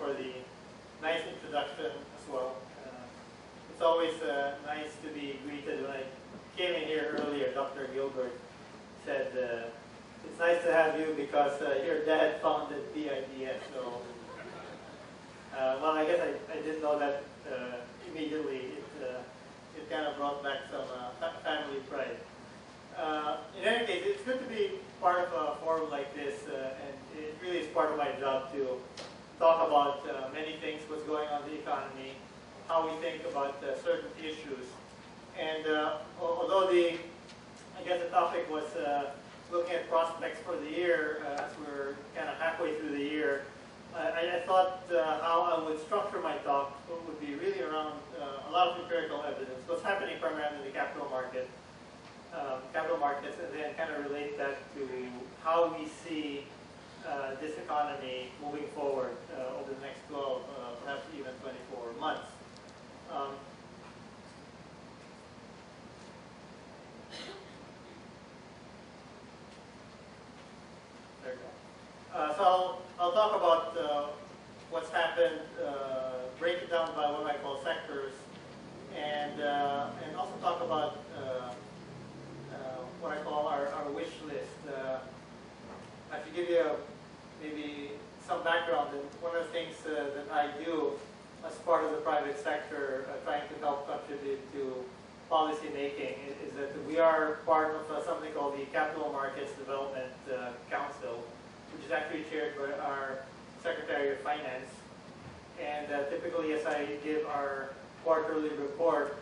for the nice introduction as well. It's always nice to be greeted. When I came in here earlier, Dr. Gilbert said, it's nice to have you because your dad founded PIDS. So, well, I guess I didn't know that immediately. It kind of brought back some family pride. In any case, it's good to be part of a forum like this, and it really is part of my job to talk about many things, what's going on in the economy, how we think about certain issues. And although I guess the topic was looking at prospects for the year, as we're kind of halfway through the year, I thought how I would structure my talk would be really around a lot of empirical evidence, what's happening primarily in the capital markets, and then kind of relate that to how we see this economy moving forward over the next 12, perhaps even 24 months. There you go. So I'll talk about what's happened, break it down by what I call sectors, and also talk about what I call our wish list. I should give you maybe some background. And one of the things that I do as part of the private sector, trying to help contribute to policy making, is that we are part of something called the Capital Markets Development Council, which is actually chaired by our Secretary of Finance. And typically, as I give our quarterly report,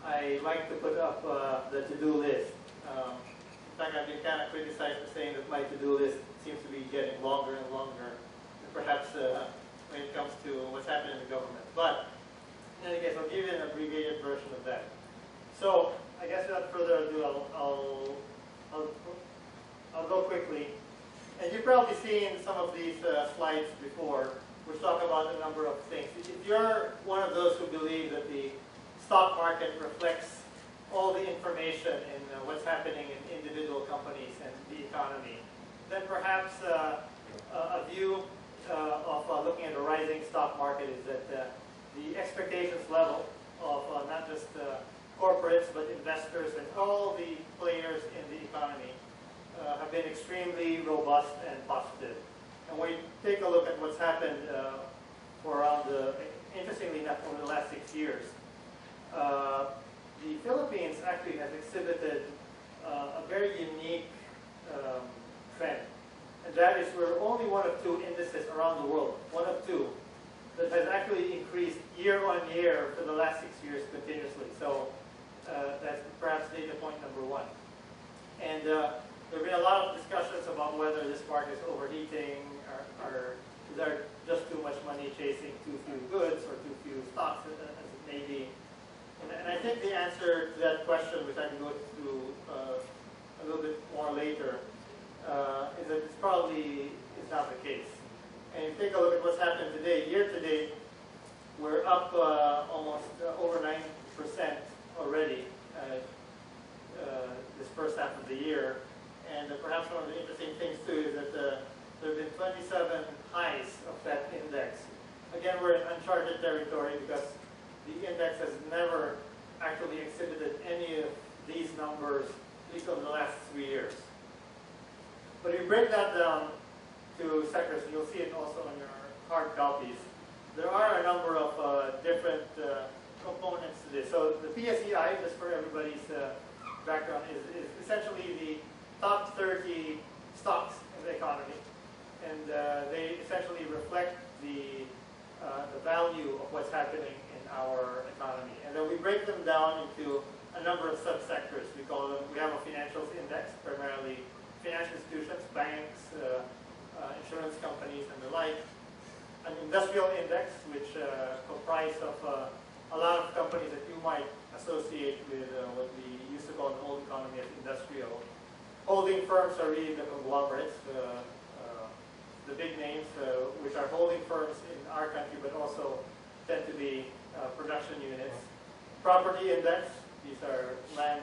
I like to put up the to-do list. In fact, I've been kind of criticized for saying that my to-do list seems to be getting longer and longer, perhaps when it comes to what's happening in the government. But in any case, I'll give you an abbreviated version of that. So I guess without further ado, I'll go quickly. And you've probably seen some of these slides before, which talk about a number of things. If you're one of those who believe that the stock market reflects all the information in what's happening in individual companies and the economy, then perhaps a view of looking at a rising stock market is that the expectations level of not just corporates but investors and all the players in the economy have been extremely robust and positive. And when you take a look at what's happened for around, interestingly enough, over the last 6 years, the Philippines actually has exhibited a very unique trend. And that is we're only one of two indices around the world, one of two, that has actually increased year on year for the last 6 years continuously. So that's perhaps data point number one. And there have been a lot of discussions about whether this market is overheating, or is there just too much money chasing too few goods or too few stocks, as it may be. And I think the answer to that question, which I can go through a little bit more later, is that it's probably is not the case. And if you take a look at what's happened today, year to date, we're up almost over 9% already this first half of the year. And perhaps one of the interesting things too is that there have been 27 highs of that index. Again, we're in uncharted territory because the index has never actually exhibited any of these numbers, at least over the last 3 years. But if you break that down to sectors, and you'll see it also on your hard copies, there are a number of different components to this. So the PSEI, just for everybody's background, is essentially the top 30 stocks in the economy. And they essentially reflect the value of what's happening in our economy. And then we break them down into a number of subsectors. We call them, we have a financials index, primarily financial institutions, banks, insurance companies, and the like. An industrial index, which comprise of a lot of companies that you might associate with what we used to call the old economy as industrial. Holding firms are really the conglomerates, the big names, which are holding firms in our country, but also tend to be production units. Property index, these are land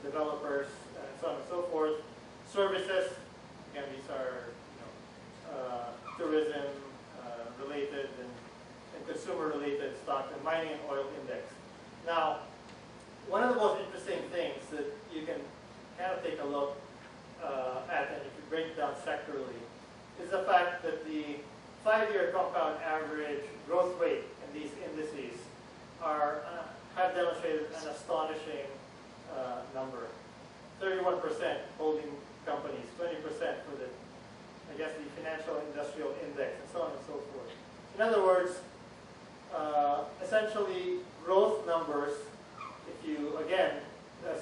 developers, and so on and so forth. Services, again, these are tourism related and and consumer-related stocks, and mining and oil index. Now, one of the most interesting things that you can kind of take a look at, and if you break it down sectorally, is the fact that the 5-year compound average growth rate in these indices have demonstrated an astonishing number. 31% holding companies, 20% for the, I guess, the financial industrial index, and so on and so forth. In other words, essentially growth numbers, if you, again,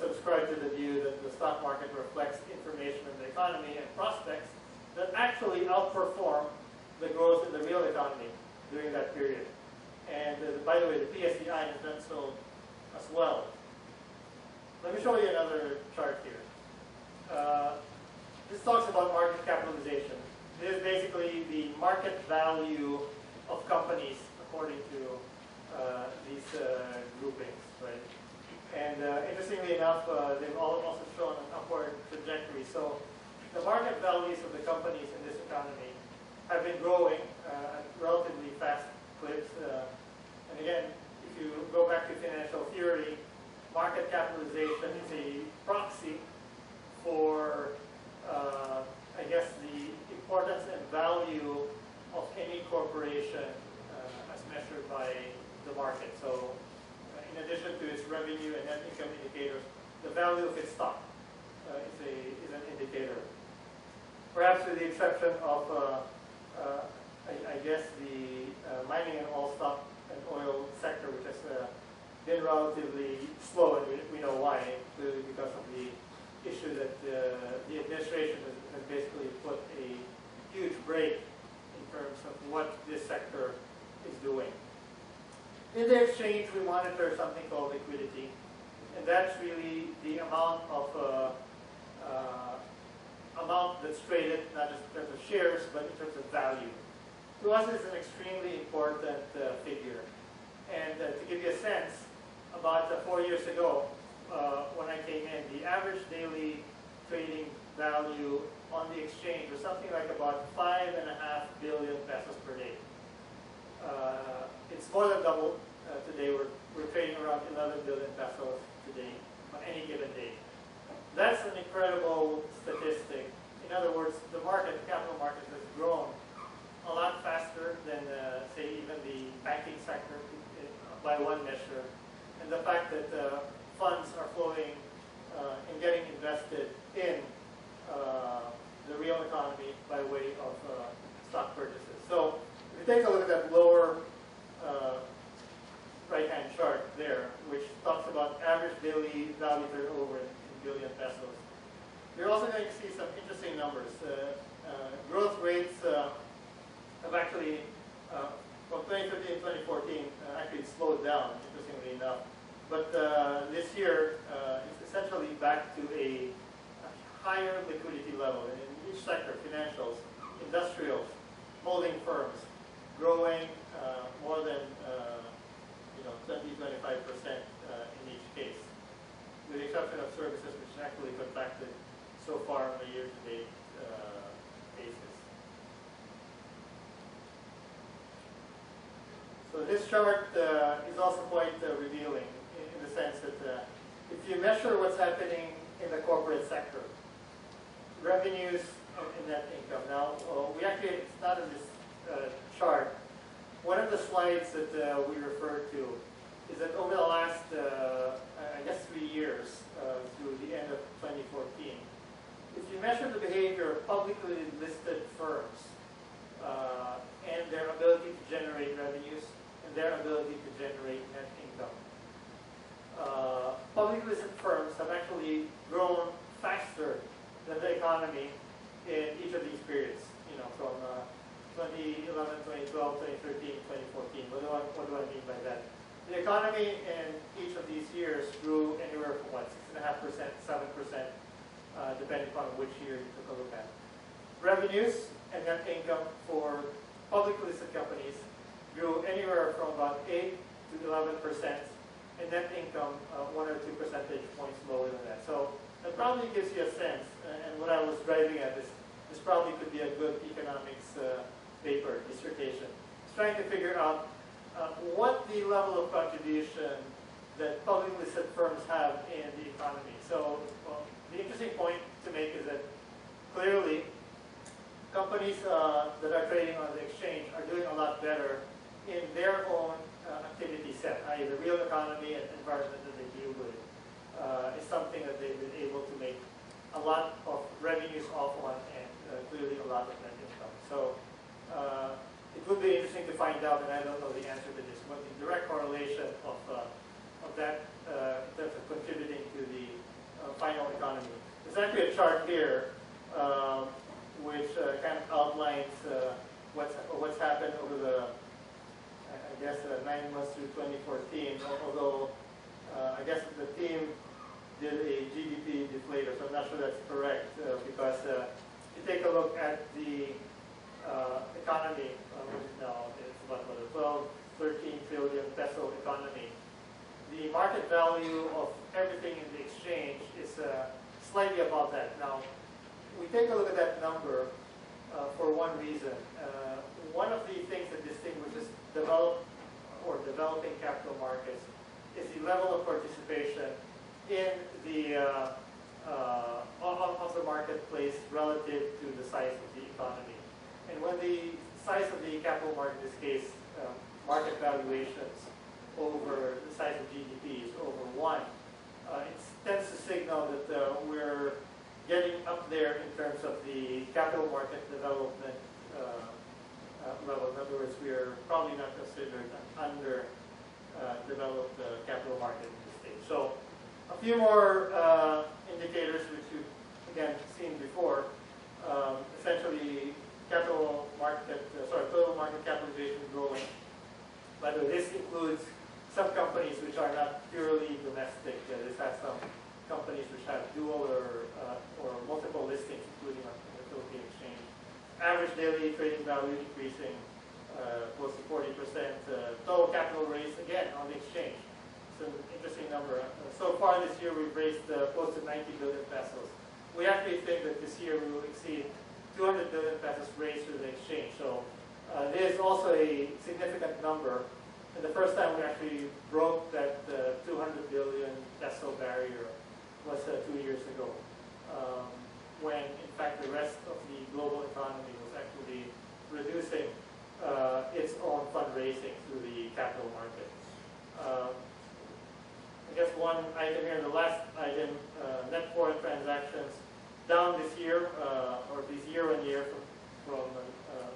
subscribe to the view that the stock market reflects information in the economy and prospects, that actually outperform the growth in the real economy during that period. And by the way, the PSEI has done so as well. Let me show you another chart here. This talks about market capitalization. This is basically the market value of companies according to these groupings, right? And interestingly enough, they've also shown an upward trajectory. So the market values of the companies in this economy have been growing at relatively fast clips. And again, if you go back to financial theory, market capitalization is a proxy for, I guess, the importance and value of any corporation as measured by the market. So in addition to its revenue and net income indicators, the value of its stock is an indicator. Perhaps with the exception of, I guess, the mining and oil sector, which has been relatively slow, and we know why, clearly because of the issue that the administration has basically put a huge brake in terms of what this sector is doing. In the exchange, we monitor something called liquidity, and that's really the amount that's traded, not just in terms of shares, but in terms of value. To us, it's an extremely important figure. And to give you a sense, about 4 years ago, when I came in, the average daily trading value on the exchange was something like about 5.5 billion pesos per day. It's more than double today. We're trading around 11 billion pesos today on any given day. That's an incredible statistic. In other words, the capital market has grown a lot faster than, say, even the banking sector by one measure. And the fact that funds are flowing and getting invested in the real economy by way of stock purchases. So if you take a look at that lower right-hand chart there, which talks about average daily value turnover in billion pesos, you're also going to see some interesting numbers. Growth rates have actually, from 2013 to 2014, actually slowed down, interestingly enough. But this year, it's essentially back to a higher liquidity level. And in each sector, financials, industrials, holding firms, growing more than 20-25% in each case, with the exception of services, which actually contracted so far on a year-to-date basis. So this chart is also quite revealing in the sense that if you measure what's happening in the corporate sector, revenues and net income. Now, we actually, it's not in this chart. One of the slides that we referred to is that over the last, I guess, 3 years, through the end of 2014, if you measure the behavior of publicly listed firms and their ability to generate revenues and their ability to generate net income, publicly listed firms have actually grown faster than the economy in each of these periods, from 2011, 2012, 2013, 2014. What do I mean by that? The economy in each of these years grew anywhere from 6.5%, 7%, depending upon which year you took a look at. Revenues and net income for publicly listed companies grew anywhere from about 8 to 11%, and net income 1 or 2 percentage points lower than that. So that probably gives you a sense, and what I was driving at is this probably could be a good economics paper, dissertation. It's trying to figure out what the level of contribution that publicly listed firms have in the economy. So the interesting point to make is that clearly companies that are trading on the exchange are doing a lot better in their own activity set, i.e. the real economy and environment that they deal with is something that they've been able to make a lot of revenues off on and clearly a lot of net income. So it would be interesting to find out, and I don't know the answer to this, what the direct correlation of that in terms of contributing to the final economy. There's actually a chart here which kind of outlines what's happened over the, I guess, 9 months through 2014, although I guess the team did a GDP deflator, so I'm not sure that's correct because if you take a look at the economy, which is now it's about a 12, 13 trillion peso economy, the market value of everything in the exchange is slightly above that. Now, we take a look at that number for one reason. One of the things that distinguishes developing capital markets is the level of participation in the of the marketplace relative to the size of the economy. And when the size of the capital market, in this case, market valuations over the size of GDP is over 1, it tends to signal that we're getting up there in terms of the capital market development level. In other words, we are probably not considered an underdeveloped capital market in this stage. So a few more indicators which you've, again, seen before. Essentially, total market capitalization growing. By the way, this includes some companies which are not purely domestic. This has some companies which have dual or multiple listings, including on the Philippine exchange. Average daily trading value increasing close to 40%. Total capital raised, again, on the exchange. It's an interesting number. So far this year, we've raised close to 90 billion pesos. We actually think that this year we will exceed 200 billion pesos raised through the exchange. So this is also a significant number. And the first time we actually broke that 200 billion peso barrier was 2 years ago, when in fact the rest of the global economy was actually reducing its own fundraising through the capital market. I guess one item here, the last item, net foreign transactions down this year, or this year on year from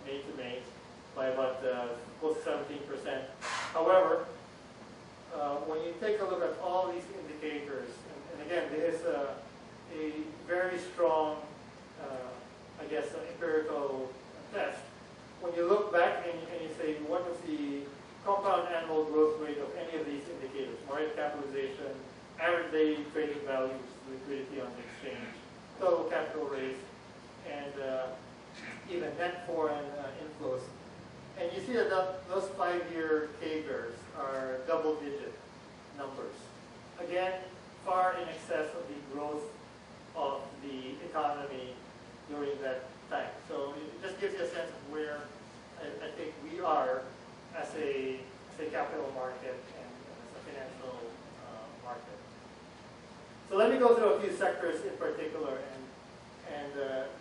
May to May by about close to 17%. However, when you take a look at all these indicators, and again, there is a very strong, I guess, empirical test. When you look back and you say, what was the compound annual growth rate of any of these indicators, market capitalization, average daily trading values, liquidity on the exchange, total capital raised, and even net foreign inflows. And you see that those 5-year CAGRs are double-digit numbers. Again, far in excess of the growth of the economy during that time. So it just gives you a sense of where I think we are as a capital market and as a financial market. So let me go through a few sectors in particular and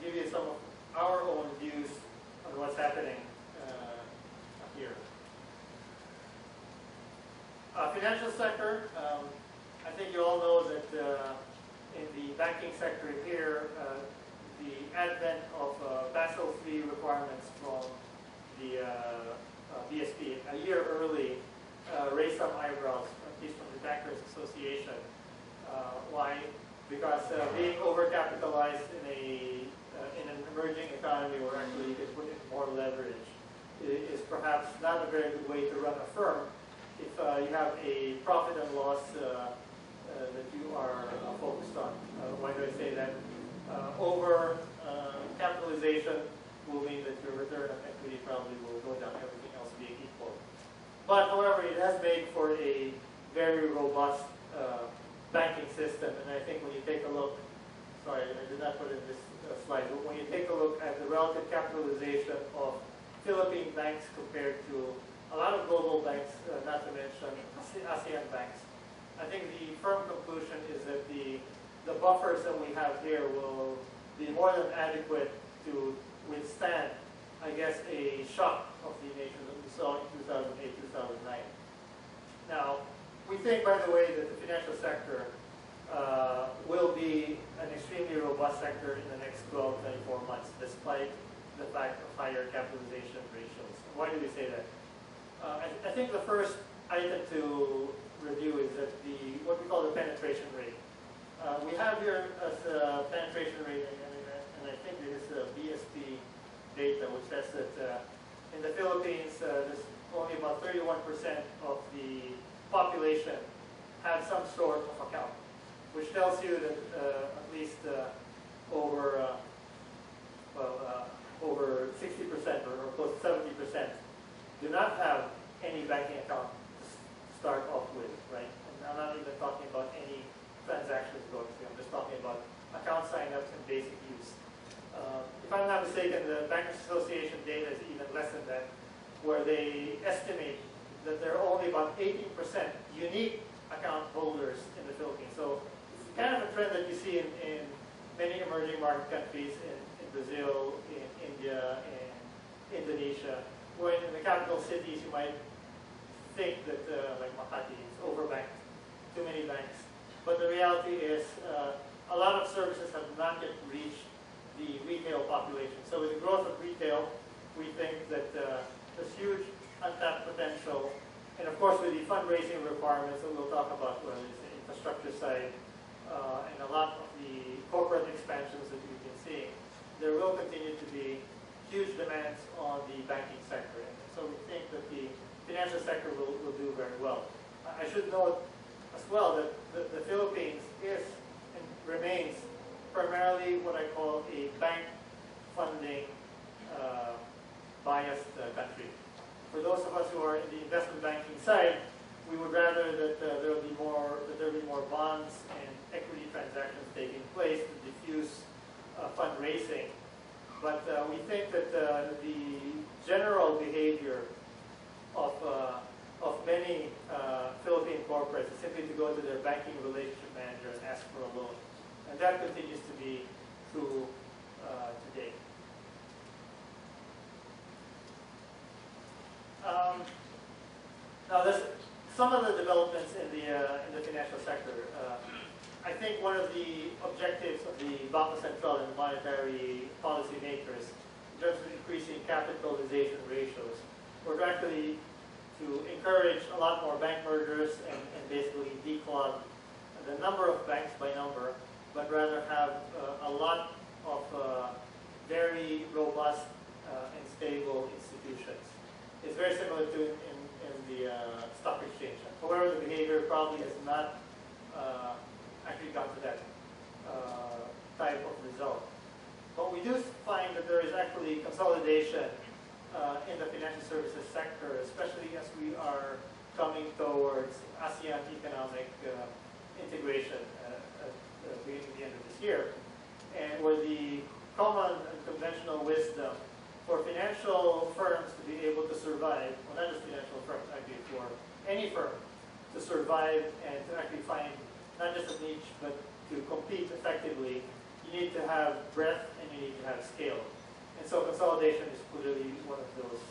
give you some of our own views on what's happening here. Financial sector, I think you all know that in the banking sector here, the advent of Basel III requirements from the BSP a year early raised some eyebrows, at least from the Bankers Association. Why? Because being overcapitalized in an emerging economy where actually you can put in more leverage is perhaps not a very good way to run a firm if you have a profit and loss that you are focused on. Why do I say that? Over capitalization will mean that your return on equity probably will go down, everything else being equal. But however, it has made for a very robust banking system, and I think when you take a look, sorry, I did not put in this slide, but when you take a look at the relative capitalization of Philippine banks compared to a lot of global banks, not to mention ASEAN banks. I think the firm conclusion is that the buffers that we have here will be more than adequate to withstand, I guess, a shock of the nature that we saw in 2008, 2009. Now, we think, by the way, that the financial sector will be an extremely robust sector in the next 12, 24 months, despite the fact of higher capitalization ratios. Why do we say that? I think the first item to review is that what we call the penetration rate. We have here as a penetration rate, and I think this is BSP data, which says that in the Philippines, there's only about 31% of the population have some sort of account, which tells you that at least over 60% or close to 70% do not have any banking account to start off with, right? And I'm not even talking about any transactions going through. I'm just talking about account signups and basic use. If I'm not mistaken, the Bankers Association data is even less than that, where they estimate that there are only about 18% unique account holders in the Philippines. So it's kind of a trend that you see in many emerging market countries, in Brazil, in India, in Indonesia, where in the capital cities you might think that, like Makati, it's overbanked, too many banks. But the reality is a lot of services have not yet reached the retail population. So with the growth of retail, we think that there's huge untapped potential. And of course, with the fundraising requirements that we'll talk about, whether it's the infrastructure side and a lot of the corporate expansions that we've been seeing, there will continue to be huge demands on the banking sector. And so we think that the financial sector will do very well. I should note as well that the Philippines is and remains primarily what I call a bank funding biased country. For those of us who are in the investment banking side, we would rather that there will be more bonds and equity transactions taking place to diffuse fundraising. But we think that the general behavior of many Philippine corporates is simply to go to their banking relationship manager and ask for a loan. And that continues to be true today. Now, there's some of the developments in the financial sector. I think one of the objectives of the Bangko Sentral and monetary policy makers in terms of increasing capitalization ratios were actually to encourage a lot more bank mergers and basically declog the number of banks by number, but rather have a lot of very robust and stable institutions. It's very similar to in the stock exchange. However, the behavior probably has not actually gone to that type of result. But we do find that there is actually consolidation in the financial services sector, especially as we are coming towards ASEAN economic integration at the end of this year, and where the common and conventional wisdom for financial firms to be able to survive, well, not just financial firms, actually for any firm to survive and to actually find not just a niche, but to compete effectively, you need to have breadth and you need to have scale. And so consolidation is clearly one of those,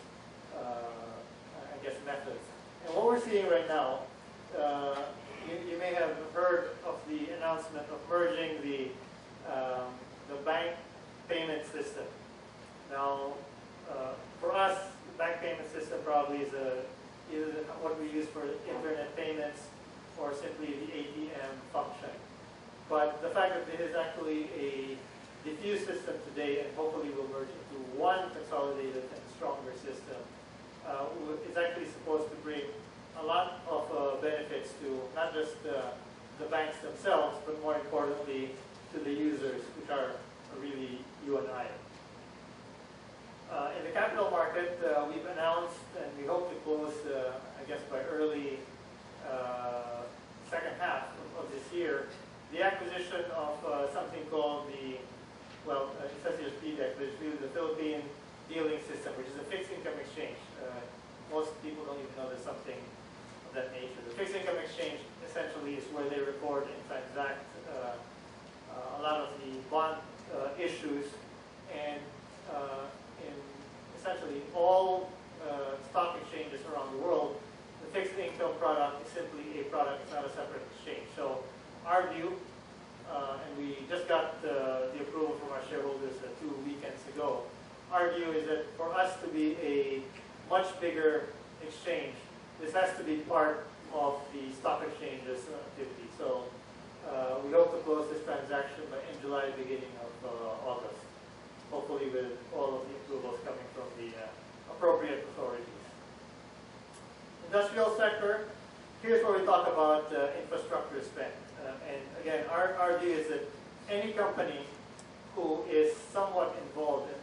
I guess, methods. And what we're seeing right now, you may have heard of the announcement of merging the bank payment system. Now, for us, the bank payment system probably is either what we use for internet payments or simply the ATM function. But the fact that it is actually a diffuse system today and hopefully will merge into one consolidated and stronger system is actually supposed to bring a lot of benefits to not just the banks themselves, but more importantly to the users, which are really you and I. In the capital market, we've announced, and we hope to close, I guess, by early second half of this year, the acquisition of something called the, well, it says here PDEX, but it's really the Philippine Dealing System, which is a fixed income exchange. Most people don't essentially all stock exchanges around the world, the fixed income product is simply a product, it's not a separate exchange. So our view, and we just got the approval from our shareholders 2 weekends ago, our view is that for us to be a much bigger exchange, this has to be part of the stock exchange's activity. So we hope to close this transaction in July, beginning of August, hopefully with all of the approvals coming from the appropriate authorities. Industrial sector, here's where we talk about infrastructure spend. And again, our view is that any company who is somewhat involved in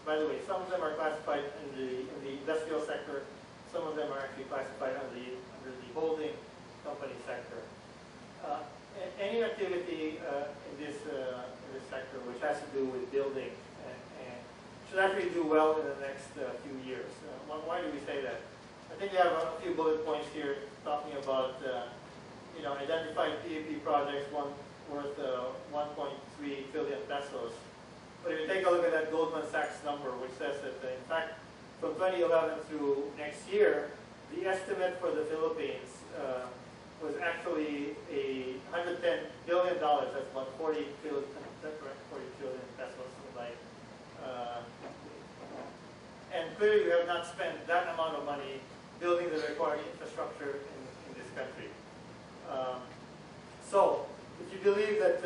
by the way, some of them are classified in the industrial sector, some of them are actually classified under the holding company sector. Any activity in this sector which has to do with building and should actually do well in the next few years. Why do we say that? I think we have a few bullet points here talking about identified PEP projects, one worth 1.3 trillion pesos. But if you take a look at that Goldman Sachs number, which says that in fact from 2011 through next year, the estimate for the Philippines was actually $110 billion. That's about 40 trillion pesos. Like, and clearly we have not spent that amount of money building the required infrastructure in this country. So if you believe that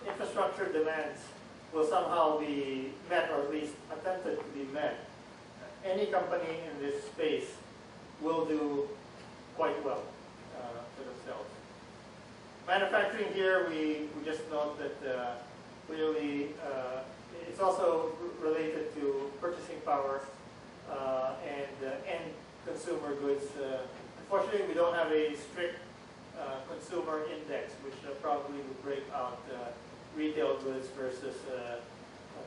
infrastructure demands will somehow be met, or at least attempted to be met, any company in this space will do quite well for themselves. Manufacturing here, we just note that clearly it's also related to purchasing power and end consumer goods. Unfortunately, we don't have a strict consumer index, which probably would break out retail goods versus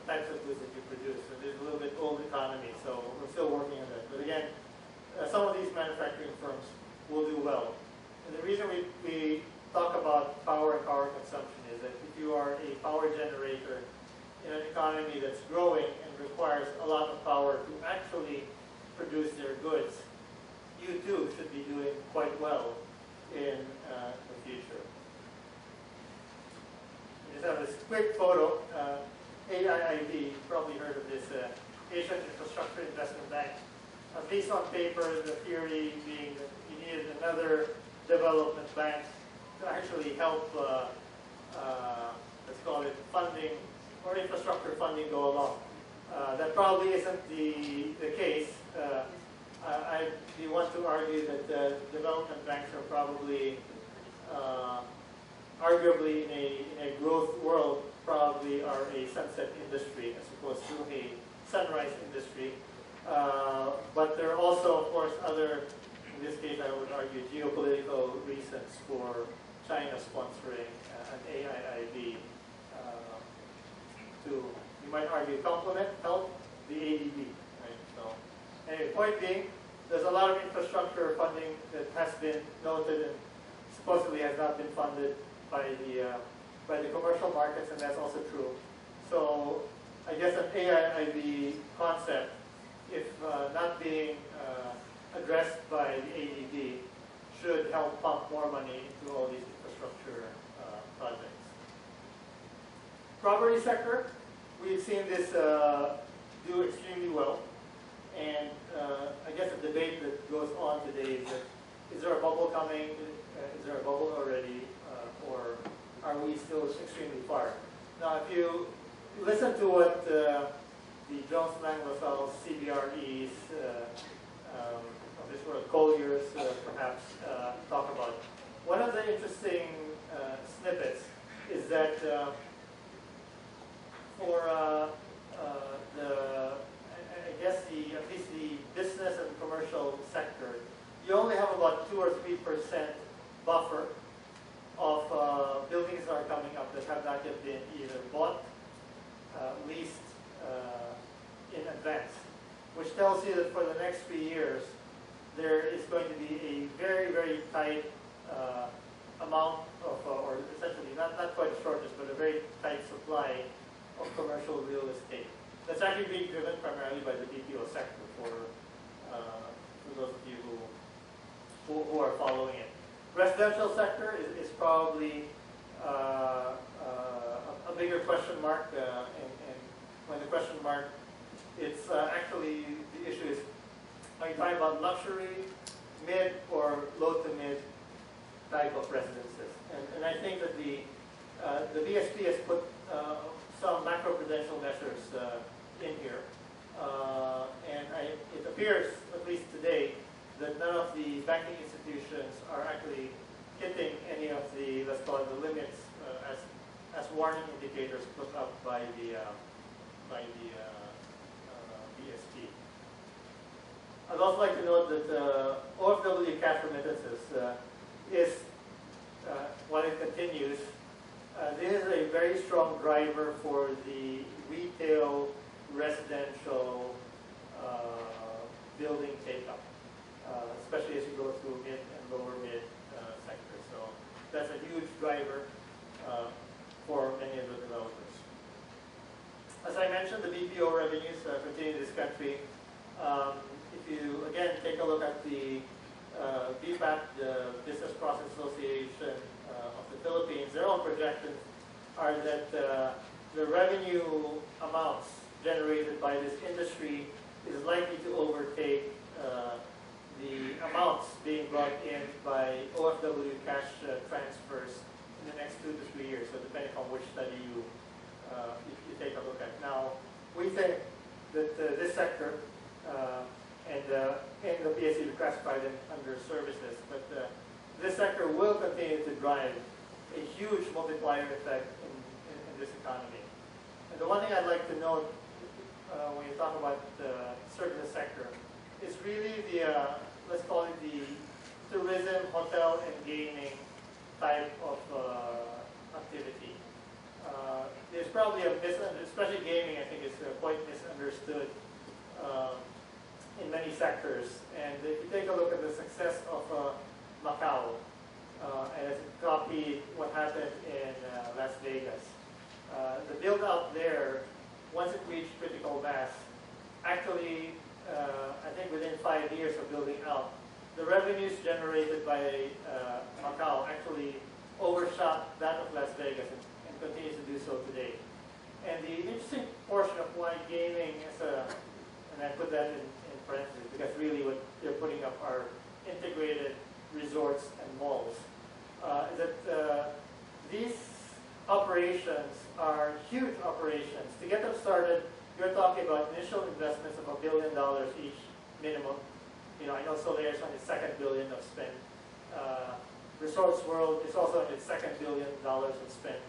types of goods that you produce. So there's a little bit old economy, so we're still working on that. But again, some of these manufacturing firms will do well. And the reason we talk about power and power consumption is that if you are a power generator in an economy that's growing and requires a lot of power to actually produce their goods, you too should be doing quite well in the future. We just have this quick photo. AIIB, you've probably heard of this, Asian Infrastructure Investment Bank. At least on paper, the theory being that you needed another development bank to actually help, let's call it funding, or infrastructure funding go along. That probably isn't the case. I want to argue that development banks are probably, arguably in a growth world, probably are a sunset industry as opposed to a sunrise industry. But there are also, of course, other, in this case I would argue, geopolitical reasons for China sponsoring an AIIB to, you might argue, complement, help the ADB. Right? So, anyway, point being, there's a lot of infrastructure funding that has been noted and supposedly has not been funded by the commercial markets, and that's also true. So I guess an AIIB concept, if not being addressed by the ADB, should help pump more money into all these infrastructure projects. Property sector, we've seen this do extremely well. And I guess the debate that goes on today is that, is there a bubble coming? Is there a bubble already? Or are we still extremely far? Now, if you listen to what the Jones Lang LaSalle CBREs of this world, Collier's perhaps, talk about, one of the interesting snippets is that for I guess at least the business and commercial sector, you only have about 2 or 3% buffer of buildings that are coming up that have not yet been either bought, leased in advance, which tells you that for the next 3 years, there is going to be a very, very tight amount of, or essentially not quite a shortage, but a very tight supply of commercial real estate That's actually being driven primarily by the BPO sector for those of you who are following it. Residential sector is probably a bigger question mark, and when the question mark, it's actually, the issue is, are you talking about luxury, mid, or low to mid type of residences? And I think that the BSP has put some macroprudential measures in here. And it appears, at least today, that none of the banking institutions are actually hitting any of the, let's call it, the limits as warning indicators put up by the BSP. I'd also like to note that OFW cash remittances is, while it continues, this is a very strong driver for the retail, residential building take-up, especially as you go through mid and lower mid sectors. So that's a huge driver for many of the developers. As I mentioned, the BPO revenues continue in this country. If you, again, take a look at the BPAT, the Business Process Association of the Philippines, their own projections are that the revenue amounts generated by this industry is likely to overtake the amounts being brought in by OFW cash transfers in the next 2 to 3 years, so depending on which study you take a look at. Now, we think that this sector, and the PSE would classify them under services, but this sector will continue to drive a huge multiplier effect in this economy. And the one thing I'd like to note when you talk about the services sector is really the, let's call it the tourism, hotel, and gaming type of activity. There's probably a misunderstanding, especially gaming, I think is quite misunderstood in many sectors. And if you take a look at the success of Macau, and it's copied what happened in Las Vegas, the build out there, once it reached critical mass, actually, I think within 5 years of building out, the revenues generated by Macau actually overshot that of Las Vegas and continues to do so today. And the interesting portion of why gaming is and I put that in parentheses because really what they're putting up are integrated resorts and malls, that these operations are huge operations. To get them started, you're talking about initial investments of $1 billion each minimum. You know, I know Solaire is on its second billion of spend. Resorts World is also on its second $1 billion of spend.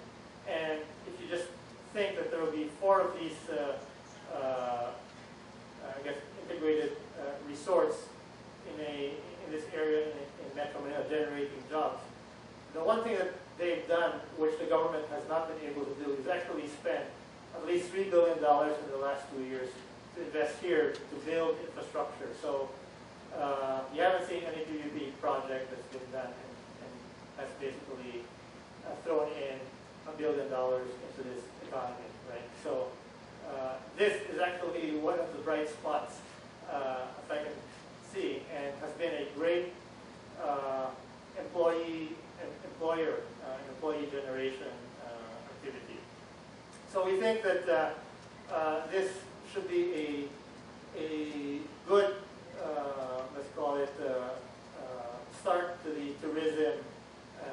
And if you just think that there will be 4 of these, I guess, integrated resorts in this area in Metro Manila generating jobs, the one thing that they've done, which the government has not been able to do, is actually spend at least $3 billion in the last 2 years to invest here to build infrastructure. So you haven't seen any PPP project that's been done and has basically thrown in $1 billion into this economy, right? So this is actually one of the bright spots, as I can see, and has been a great employee generation activity. So we think that this should be a good, let's call it, start to the tourism,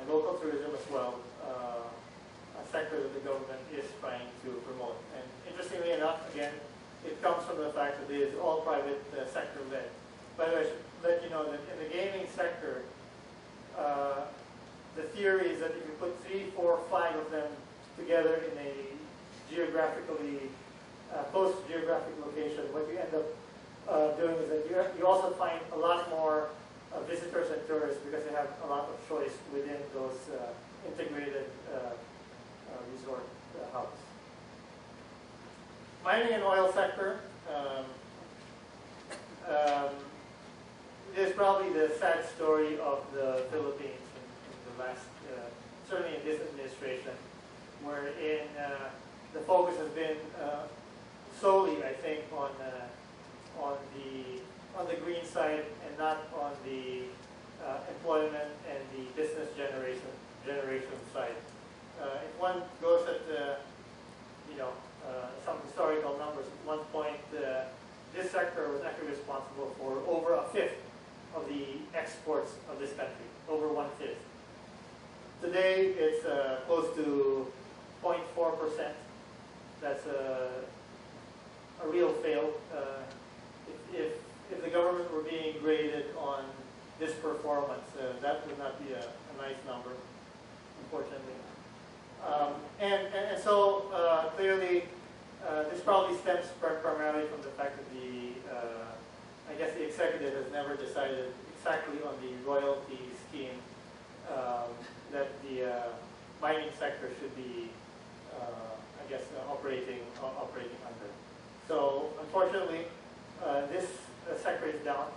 local tourism as well, a sector that the government is trying to promote. And interestingly enough, again, it comes from the fact that it is all private sector led. By the way, I should let you know that in the gaming sector, the theory is that if you put 3, 4, 5 of them together in a geographically close geographic location, what you end up doing is that you also find a lot more visitors and tourists because they have a lot of choice within those integrated resort hubs. Mining and oil sector. It is probably the sad story of the Philippines in the last, certainly in this administration, wherein the focus has been solely, I think, on the green side and not on the employment and the business generation side. If one goes at some historical numbers, at one point this sector was actually responsible for over a fifth of the exports of this country, over 1/5. Today it's close to 0.4%. That's a real fail. If the government were being graded on this performance, that would not be a nice number, unfortunately. And so clearly, this probably stems primarily from the fact that I guess the executive has never decided exactly on the royalty scheme that the mining sector should be, I guess, operating under. So unfortunately, this sector is down.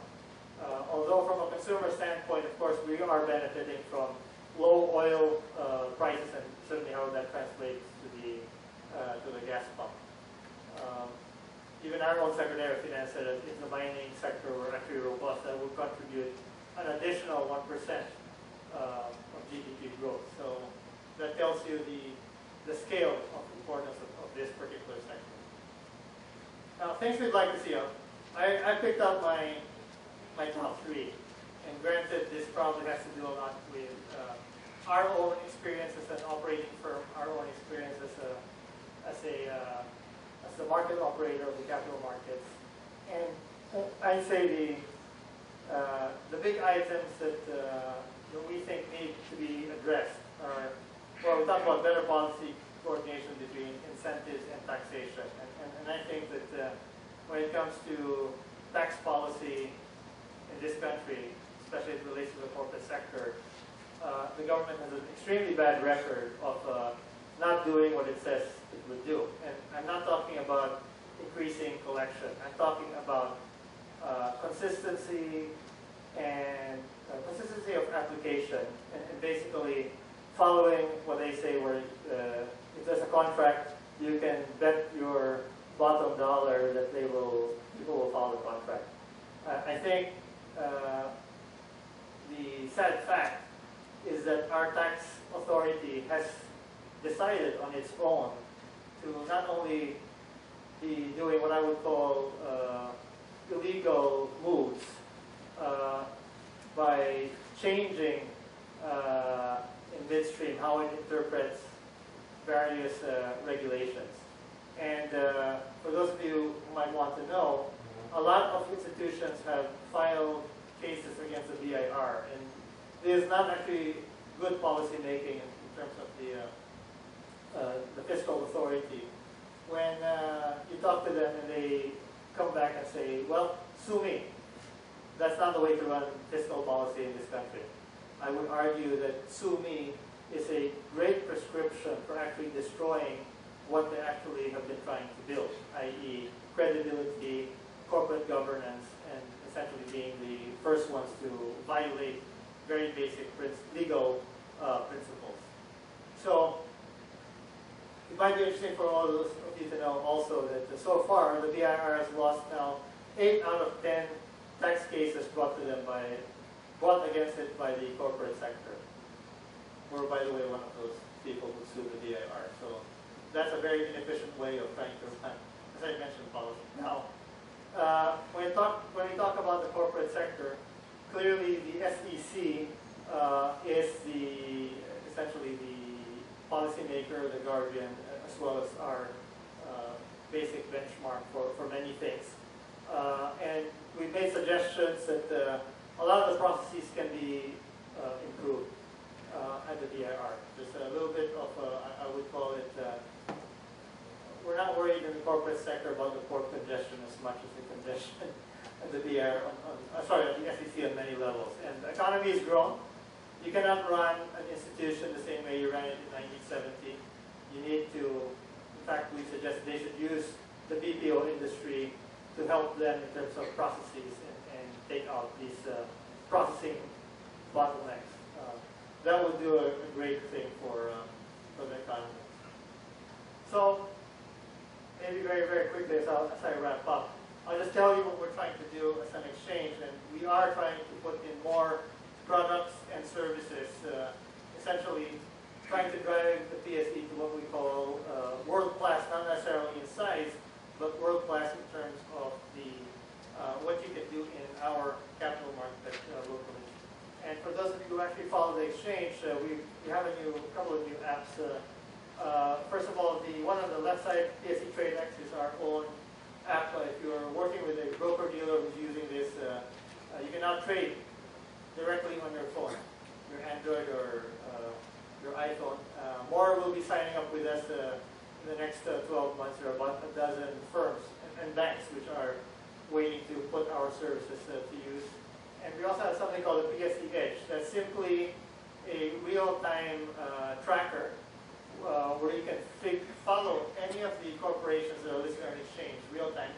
Although from a consumer standpoint, of course, we are benefiting from low oil prices and certainly how that translates to the gas pump. Even our own Secretary of Finance said that if the mining sector were actually robust, that would contribute an additional 1% of GDP growth. So that tells you the scale of importance of this particular sector. Now, things we'd like to see. I picked out my top 3, and granted, this probably has to do a lot with our own experience as an operating firm, our own experience as the market operator of the capital markets, and I'd say the big items that we think need to be addressed are, well, we talk about better policy coordination between incentives and taxation, and I think that when it comes to tax policy in this country, especially as it relates to the corporate sector, the government has an extremely bad record of not doing what it says it would do. And I'm not talking about increasing collection. I'm talking about consistency and consistency of application, and basically following what they say, where if there's a contract, you can bet your bottom dollar that people will follow the contract. I think the sad fact is that our tax authority has decided on its own to not only be doing what I would call illegal moves by changing in midstream how it interprets various regulations. And for those of you who might want to know, a lot of institutions have filed cases against the BIR, and there's not actually good policy making in terms of the fiscal authority. When you talk to them and they come back and say, well, sue me. That's not the way to run fiscal policy in this country. I would argue that sue me is a great prescription for actually destroying what they actually have been trying to build, i.e. credibility, corporate governance, and essentially being the first ones to violate very basic legal principles. So it might be interesting for all of you to know also that so far the BIR has lost now 8 out of 10 tax cases brought against it by the corporate sector. We're, by the way, one of those people who sue the BIR. So that's a very inefficient way of trying to run, as I mentioned, policy. Now, when we talk about the corporate sector, clearly the SEC is essentially the policymaker, the guardian, as well as our basic benchmark for many things. And we've made suggestions that a lot of the processes can be improved at the BIR. Just a little bit of, I would call it, we're not worried in the corporate sector about the port congestion as much as the congestion at the BIR, at the SEC on many levels. And the economy has grown. You cannot run an institution the same way you ran it in 1970. You need to, in fact, we suggest they should use the BPO industry to help them in terms of processes and take out these processing bottlenecks. That would do a great thing for the economy. So, maybe very very quickly as I wrap up. I'll just tell you what we're trying to do as an exchange, and we are trying to put in more products and services, essentially trying to drive the PSE to what we call world-class, not necessarily in size, but world-class in terms of the what you can do in our capital market locally. And for those of you who actually follow the exchange, we have a couple of new apps. First of all, the one on the left side, PSE Trade X, is our own app. If you're working with a broker-dealer who's using this, you can now trade directly on your phone, your Android or your iPhone. More will be signing up with us in the next 12 months. There are about a dozen firms and banks which are waiting to put our services to use. And we also have something called the PSE Edge. That's simply a real-time tracker where you can follow any of the corporations that are listed on exchange real-time.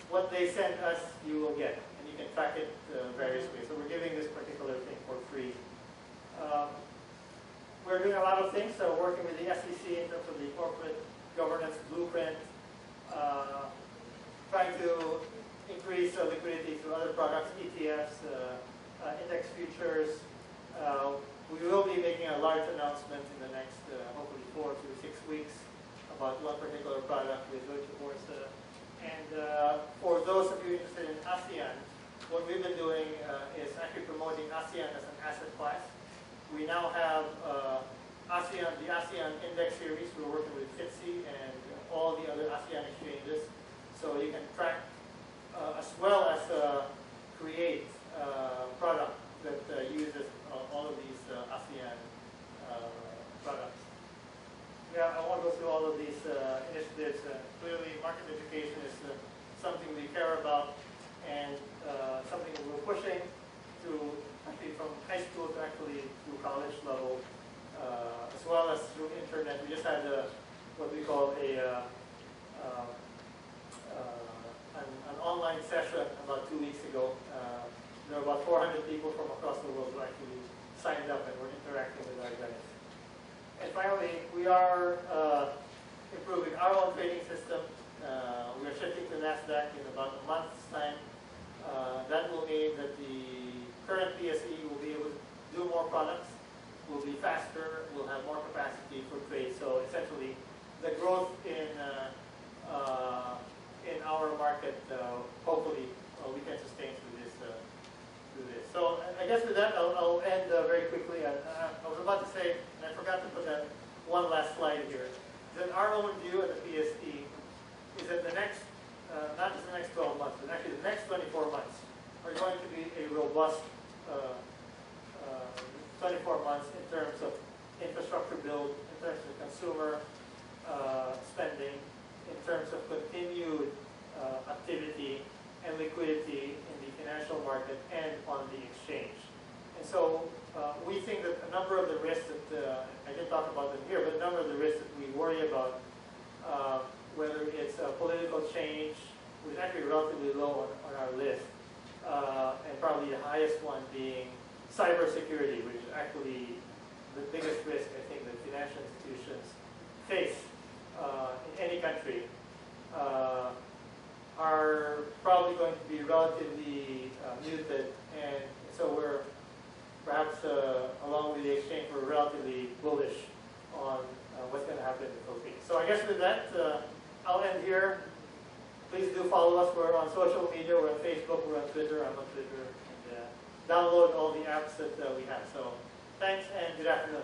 What they send us, you will get, and you can track it various ways. So we're giving this particular thing for free. We're doing a lot of things, so working with the SEC in terms of the corporate governance blueprint, trying to increase liquidity through other products, ETFs, index futures. We will be making a large announcement in the next, hopefully 4 to 6 weeks about one particular product with Deutsche Börse. And for those of you interested in ASEAN, what we've been doing is actually promoting ASEAN as an asset class. We now have the ASEAN Index Series. We're working with FTSE and all the other ASEAN exchanges. So you can track as well as create product that uses all of these ASEAN products. Yeah, I won't go through all of these initiatives. Clearly, market education is something we care about and something that we're pushing to actually from high school to actually through college level, as well as through internet. We just had what we call an online session about 2 weeks ago. There were about 400 people from across the world who actually signed up and were interacting with our guys. And finally, we are improving our own trading system. We are shifting to NASDAQ in about a month's time. That will mean that the current PSE will be able to do more products, will be faster, will have more capacity for trade. So essentially, the growth in our market, hopefully, we can sustain through this. So I guess with that, I'll end very quickly. I was about to say, and I forgot to put that one last slide here, that our own view at the PSE is that the next, not just the next 12 months, but actually the next 24 months are going to be a robust 24 months in terms of infrastructure build, in terms of consumer spending, in terms of continued activity and liquidity in the financial market and on the exchange. And so we think that a number of the risks that, I didn't talk about them here, but a number of the risks that we worry about, whether it's political change, which is actually relatively low on our list, and probably the highest one being cybersecurity, which is actually the biggest risk I think that financial institutions face in any country, are probably going to be relatively muted, and so we're perhaps along with the exchange, we're relatively bullish on what's going to happen in the Philippines. So I guess with that, I'll end here. Please do follow us. We're on social media. We're on Facebook. We're on Twitter. I'm on Twitter. And download all the apps that we have. So thanks and good afternoon.